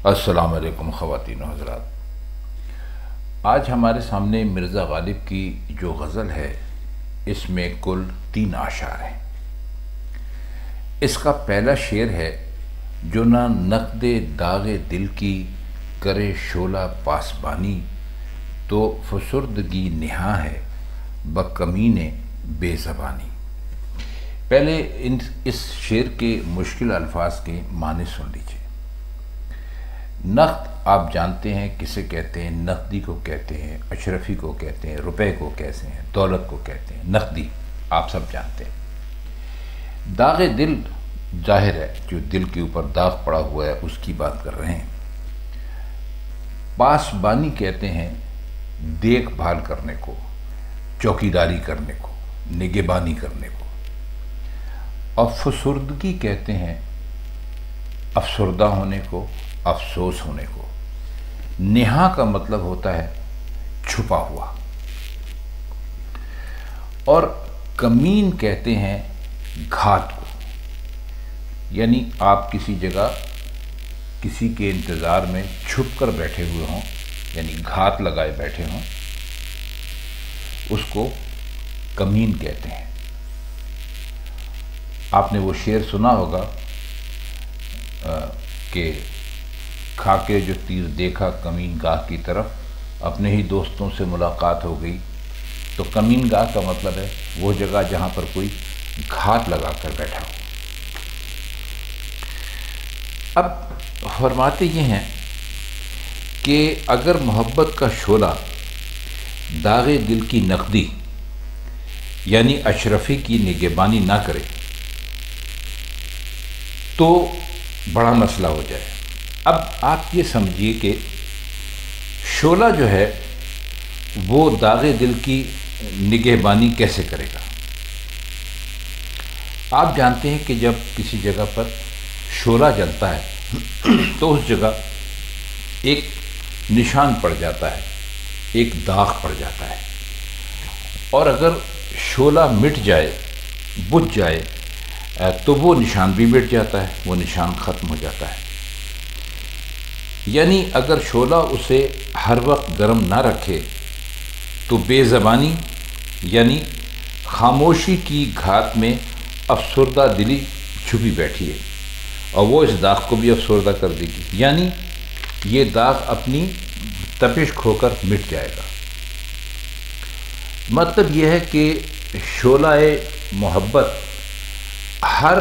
السلام علیکم خواتین و حضرات۔ آج ہمارے سامنے مرزا غالب کی جو غزل ہے اس میں کل 3 اشعار ہیں۔ اس کا پہلا شعر ہے جو نہ نقد داغ دل کی کرے شعلہ پاسبانی، تو فسردگی نہاں ہے بکمین بے زبانی۔ پہلے اس شعر کے مشکل الفاظ کے معنی سن لیجیے۔ نقد آپ جانتے ہیں کسے کہتے ہیں، نقدی کو کہتے ہیں، اشرفی کو کہتے ہیں، روپے کو کہتے ہیں، دولت کو کہتے ہیں، نقدی آپ سب جانتے ہیں۔ داغ دل ظاہر ہے جو دل کے اوپر داغ پڑا ہوا ہے اس کی بات کر رہے ہیں۔ پاسبانی کہتے ہیں دیکھ بھال کرنے کو، چوکیداری کرنے کو، نگہبانی کرنے کو۔ اور فسردگی کہتے ہیں افسردہ ہونے کو، افسوس ہونے کو۔ نہاں کا مطلب ہوتا ہے چھپا ہوا۔ اور کمین کہتے ہیں گھات کو، یعنی آپ کسی جگہ کسی کے انتظار میں چھپ کر بیٹھے ہوئے ہوں، یعنی گھات لگائے بیٹھے ہوں، اس کو کمین کہتے ہیں۔ آپ نے وہ شعر سنا ہوگا کہ کھا کے جو تیر دیکھا کمین گاہ کی طرف، اپنے ہی دوستوں سے ملاقات ہو گئی۔ تو کمین گاہ کا مطلب ہے وہ جگہ جہاں پر کوئی گھات لگا کر بیٹھا ہو۔ اب فرماتے یہ ہیں کہ اگر محبت کا شعلہ داغ دل کی نقدی یعنی اشرفی کی نگہبانی نہ کرے تو بڑا مسئلہ ہو جائے۔ اب آپ یہ سمجھیے کہ شعلہ جو ہے وہ داغ دل کی نگہبانی کیسے کرے گا۔ آپ جانتے ہیں کہ جب کسی جگہ پر شعلہ جلتا ہے تو اس جگہ ایک نشان پڑ جاتا ہے، ایک داغ پڑ جاتا ہے۔ اور اگر شعلہ مٹ جائے، بجھ جائے، تو وہ نشان بھی مٹ جاتا ہے، وہ نشان ختم ہو جاتا ہے۔ یعنی اگر شعلہ اسے ہر وقت گرم نہ رکھے تو بے زبانی یعنی خاموشی کی گھات میں افسردہ دلی چھپی بیٹھی ہے، اور وہ اس داغ کو بھی افسردہ کر دے گی، یعنی یہ داغ اپنی تپش کھو کر مٹ جائے گا۔ مطلب یہ ہے کہ شعلہ محبت ہر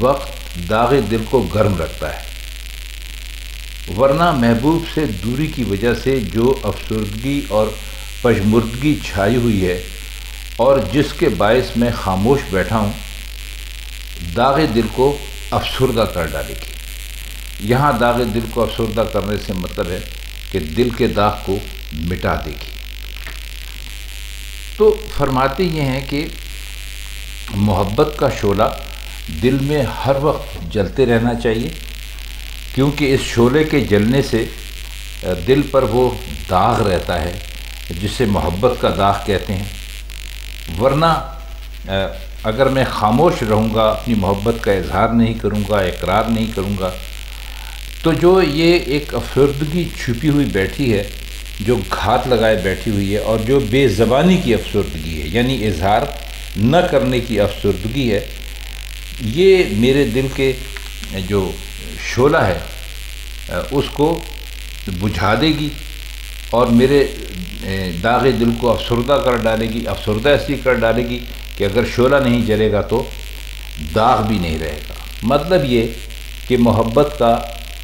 وقت داغ دل کو گرم رکھتا ہے، ورنہ محبوب سے دوری کی وجہ سے جو افسردگی اور پژمردگی چھائی ہوئی ہے اور جس کے باعث میں خاموش بیٹھا ہوں، داغ دل کو افسردہ کر ڈالے گی۔ یہاں داغ دل کو افسردہ کرنے سے مطلب ہے کہ دل کے داغ کو مٹا دے گی۔ تو فرماتے یہ ہیں کہ محبت کا شعلہ دل میں ہر وقت جلتے رہنا چاہیے، کیونکہ اس شعلے کے جلنے سے دل پر وہ داغ رہتا ہے جسے محبت کا داغ کہتے ہیں۔ ورنہ اگر میں خاموش رہوں گا، اپنی محبت کا اظہار نہیں کروں گا، اقرار نہیں کروں گا، تو جو یہ ایک افسردگی چھپی ہوئی بیٹھی ہے، جو گھات لگائے بیٹھی ہوئی ہے، اور جو بے زبانی کی افسردگی ہے یعنی اظہار نہ کرنے کی افسردگی ہے، یہ میرے دل کے جو شعلہ ہے اس کو بجھا دے گی اور میرے داغ دل کو افسردہ کر ڈالے گی۔ افسردہ ایسی کر ڈالے گی کہ اگر شعلہ نہیں جلے گا تو داغ بھی نہیں رہے گا۔ مطلب یہ کہ محبت کا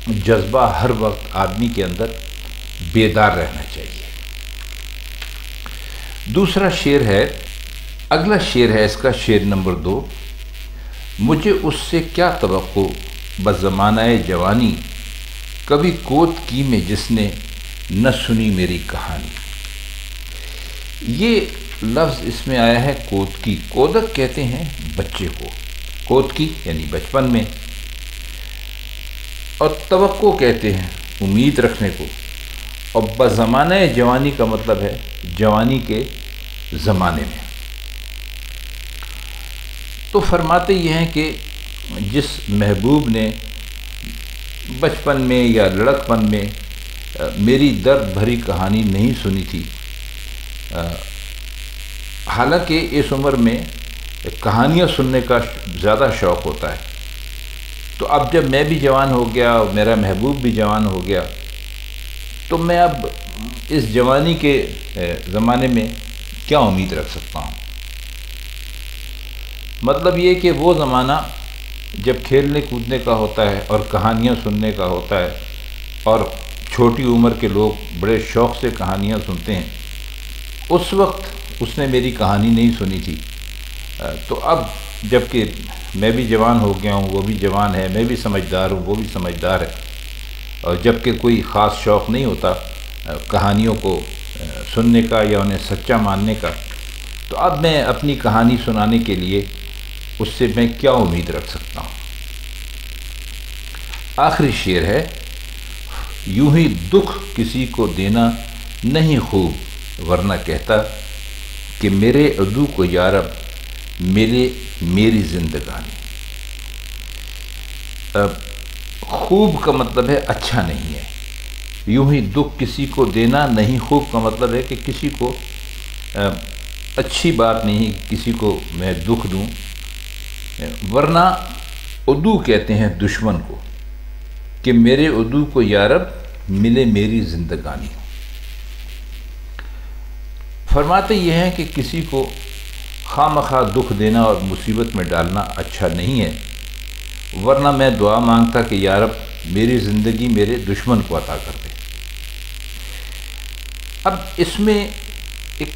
جذبہ ہر وقت آدمی کے اندر بیدار رہنا چاہیے۔ دوسرا شعر ہے، اگلا شعر ہے اس کا، شعر نمبر 2۔ مجھے اس سے کیا توقع بزمانہ جوانی، کبھی کوت کی میں جس نے نہ سنی میری کہانی۔ یہ لفظ اس میں آیا ہے کوتکی۔ کودک کہتے ہیں بچے کو، کوتکی یعنی بچپن میں، اور توقع کہتے ہیں امید رکھنے کو، اور بزمانہ جوانی کا مطلب ہے جوانی کے زمانے میں۔ تو فرماتے یہ ہیں کہ جس محبوب نے بچپن میں یا لڑکپن میں میری درد بھری کہانی نہیں سنی تھی، حالانکہ اس عمر میں کہانیاں سننے کا زیادہ شوق ہوتا ہے۔ تو اب جب میں بھی جوان ہو گیا اور میرا محبوب بھی جوان ہو گیا، تو میں اب اس جوانی کے زمانے میں کیا امید رکھ سکتا ہوں؟ مطلب یہ کہ وہ زمانہ جب کھیلنے کودنے کا ہوتا ہے اور کہانیاں سننے کا ہوتا ہے، اور چھوٹی عمر کے لوگ بڑے شوق سے کہانیاں سنتے ہیں، اس وقت اس نے میری کہانی نہیں سنی تھی۔ تو اب جب کہ میں بھی جوان ہو گیا ہوں، وہ بھی جوان ہے، میں بھی سمجھدار ہوں، وہ بھی سمجھدار ہے، اور جب کہ کوئی خاص شوق نہیں ہوتا کہانیوں کو سننے کا یا انہیں سچا ماننے کا، تو اب میں اپنی کہانی سنانے کے لیے اس سے میں کیا امید رکھ سکتا ہوں؟ آخری شعر ہے، یوں ہی دکھ کسی کو دینا نہیں خوب، ورنہ کہتا کہ میرے عدو کو یارب میری زندگانی۔ خوب کا مطلب ہے اچھا نہیں ہے، یوں ہی دکھ کسی کو دینا نہیں خوب کا مطلب ہے کہ کسی کو اچھی بات نہیں کسی کو میں دکھ دوں، ورنہ عدو کہتے ہیں دشمن کو، کہ میرے عدو کو یارب ملے میری زندگانی۔ فرماتے یہ ہیں کہ کسی کو خواہ مخواہ دکھ دینا اور مصیبت میں ڈالنا اچھا نہیں ہے، ورنہ میں دعا مانگتا کہ یارب میری زندگی میرے دشمن کو عطا کر دے۔ اب اس میں ایک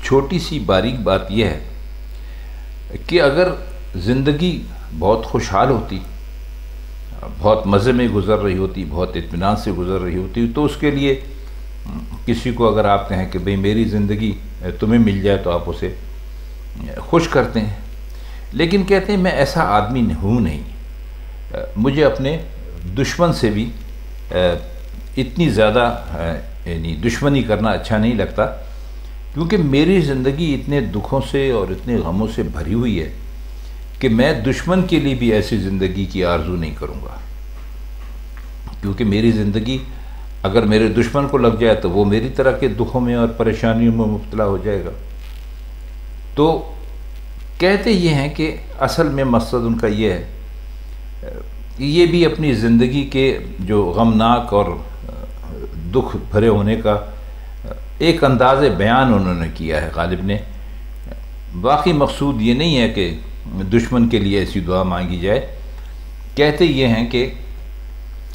چھوٹی سی باریک بات یہ ہے کہ اگر زندگی بہت خوشحال ہوتی، بہت مزے میں گزر رہی ہوتی، بہت اطمینان سے گزر رہی ہوتی، تو اس کے لیے کسی کو اگر آپ کہیں کہ بھئی میری زندگی تمہیں مل جائے تو آپ اسے خوش کرتے ہیں، لیکن کہتے ہیں میں ایسا آدمی ہوں نہیں، مجھے اپنے دشمن سے بھی اتنی زیادہ یعنی دشمنی کرنا اچھا نہیں لگتا، کیونکہ میری زندگی اتنے دکھوں سے اور اتنے غموں سے بھری ہوئی ہے کہ میں دشمن کے لیے بھی ایسی زندگی کی آرزو نہیں کروں گا، کیونکہ میری زندگی اگر میرے دشمن کو لگ جائے تو وہ میری طرح کے دکھوں میں اور پریشانیوں میں مبتلا ہو جائے گا۔ تو کہتے یہ ہیں کہ اصل میں مقصد ان کا یہ ہے، یہ بھی اپنی زندگی کے جو غمناک اور دکھ بھرے ہونے کا ایک انداز بیان انہوں نے کیا ہے غالب نے۔ باقی مقصود یہ نہیں ہے کہ دشمن کے لیے ایسی دعا مانگی جائے، کہتے یہ ہیں کہ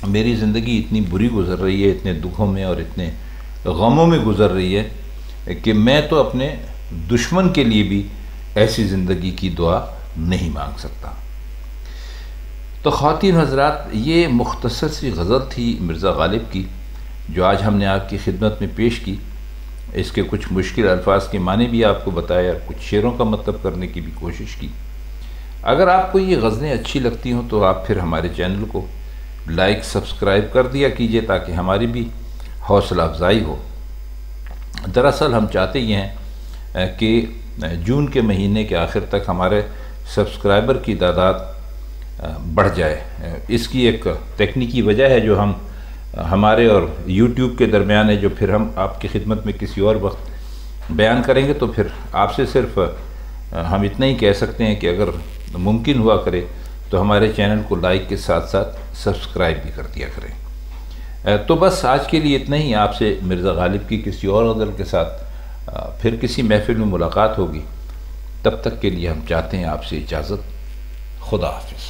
میری زندگی اتنی بری گزر رہی ہے، اتنے دکھوں میں اور اتنے غموں میں گزر رہی ہے کہ میں تو اپنے دشمن کے لیے بھی ایسی زندگی کی دعا نہیں مانگ سکتا۔ تو خواتین حضرات، یہ مختصر سی غزل تھی مرزا غالب کی جو آج ہم نے آپ کی خدمت میں پیش کی۔ اس کے کچھ مشکل الفاظ کے معنی بھی آپ کو بتائے اور کچھ شعروں کا مطلب کرنے کی بھی کوشش کی۔ اگر آپ کو یہ غزلیں اچھی لگتی ہوں تو آپ پھر ہمارے چینل کو لائک سبسکرائب کر دیا کیجئے تاکہ ہماری بھی حوصلہ افزائی ہو۔ دراصل ہم چاہتے یہ ہیں کہ جون کے مہینے کے آخر تک ہمارے سبسکرائبر کی تعداد بڑھ جائے۔ اس کی ایک تکنیکی وجہ ہے جو ہمارے اور یوٹیوب کے درمیان ہے، جو پھر ہم آپ کی خدمت میں کسی اور وقت بیان کریں گے۔ تو پھر آپ سے صرف ہم اتنا ہی کہہ سکتے ہیں کہ اگر ممکن ہوا کرے تو ہمارے چینل کو لائک کے ساتھ ساتھ سبسکرائب بھی کر دیا کریں۔ تو بس آج کے لیے اتنا ہی۔ آپ سے مرزا غالب کی کسی اور غزل کے ساتھ پھر کسی محفل میں ملاقات ہوگی، تب تک کے لیے ہم چاہتے ہیں آپ سے اجازت۔ خدا حافظ۔